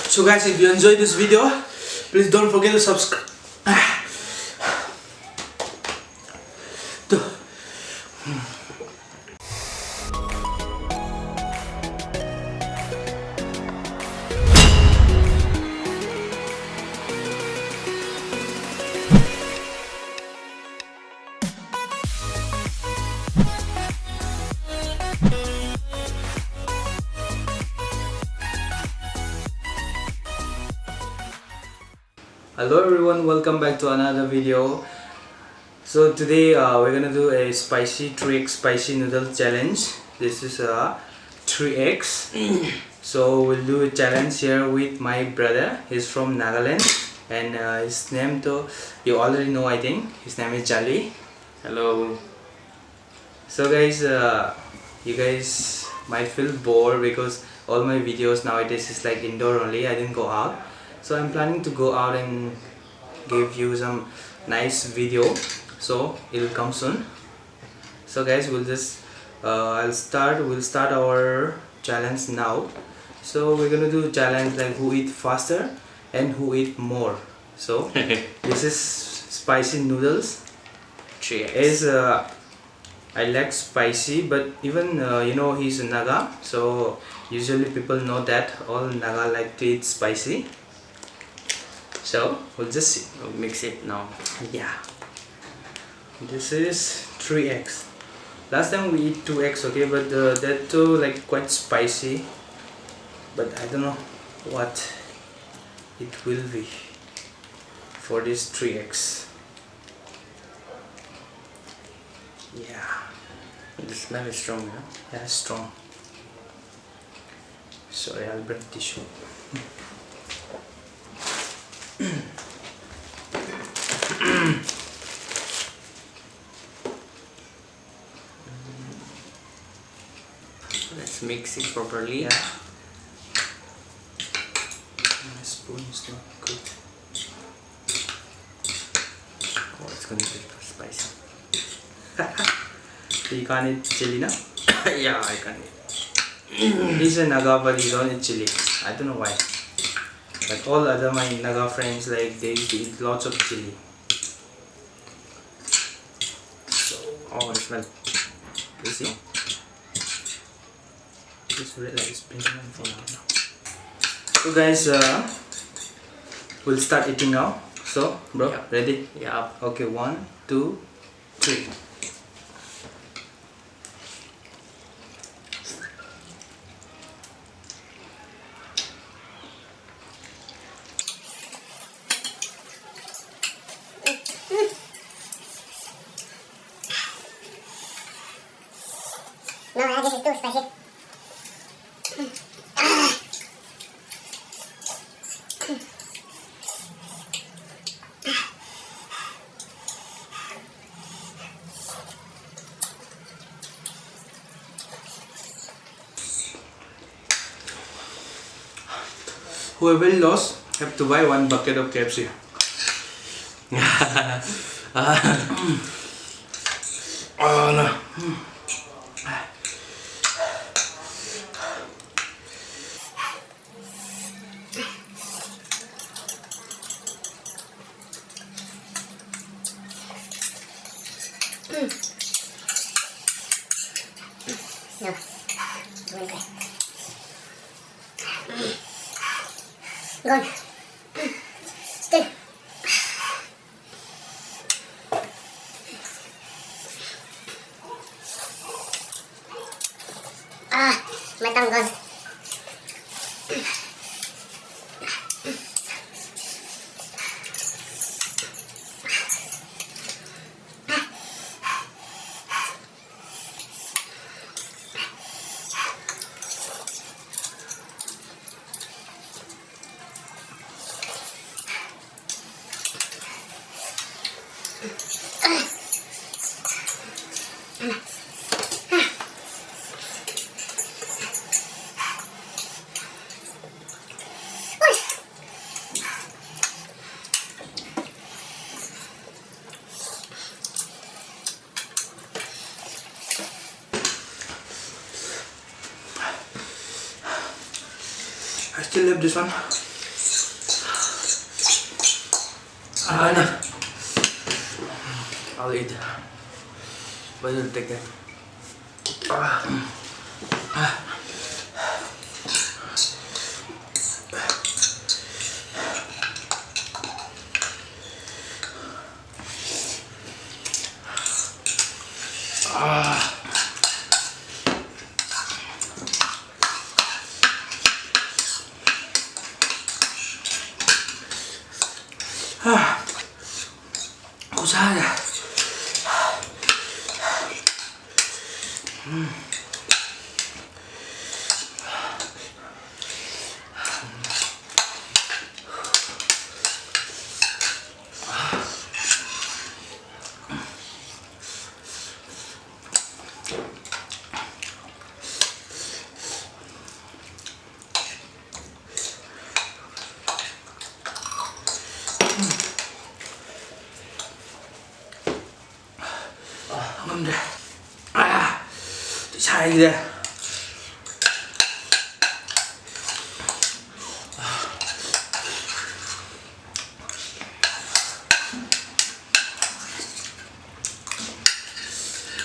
So guys, if you enjoyed this video, please don't forget to subscribe. Hello everyone, welcome back to another video. So today we're gonna do a spicy 3x spicy noodle challenge. This is a 3x. So we'll do a challenge here with my brother. He's from Nagaland and his name to you already know, I think. His name is Jali. Hello. So guys, you guys might feel bored because all my videos nowadays is like indoor only. I didn't go out. So I'm planning to go out and give you some nice video, so it will come soon. So guys, we'll just we'll start our challenge now. So we're gonna do a challenge like who eat faster and who eat more. So this is spicy noodles. Is I like spicy, but even you know, he's a Naga, so usually people know that all Naga like to eat spicy. So we'll just mix it now. Yeah, this is 3x. Last time we eat 2x, okay, but that too like quite spicy, but I don't know what it will be for this 3x. Yeah, the smell is strong, huh? Yeah, strong. Sorry, I'll bring tissue. Let's mix it properly. Yeah. My spoon is not good. Oh, it's gonna be spicy. So you can't eat chili now? Yeah, I can eat. He's a Naga, but he don't eat chili. I don't know why. But all other my Naga friends, like they used to eat lots of chili. So, Oh, it smells. you see? Just realize blinking on for now. So guys, we'll start eating now. So, bro, Yeah. ready? Yeah. Okay, 1, 2, 3. No, this is too spicy. Whoever lost have to buy 1 bucket of KFC. Oh no. No, really good. Gone. Still. My tongue gone. I still have this one. I'll eat. But you'll take it. Kusada. Không được. Sai gì đây?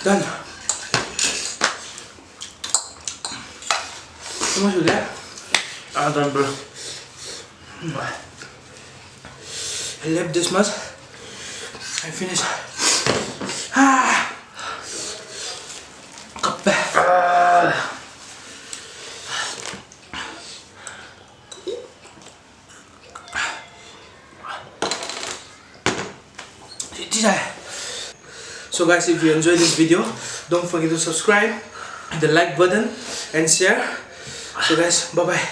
Done. How much was that? Done, bro. I left this much. I finished. Kape. So guys, if you enjoyed this video, don't forget to subscribe, the like button and share. So guys, bye bye.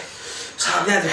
Salam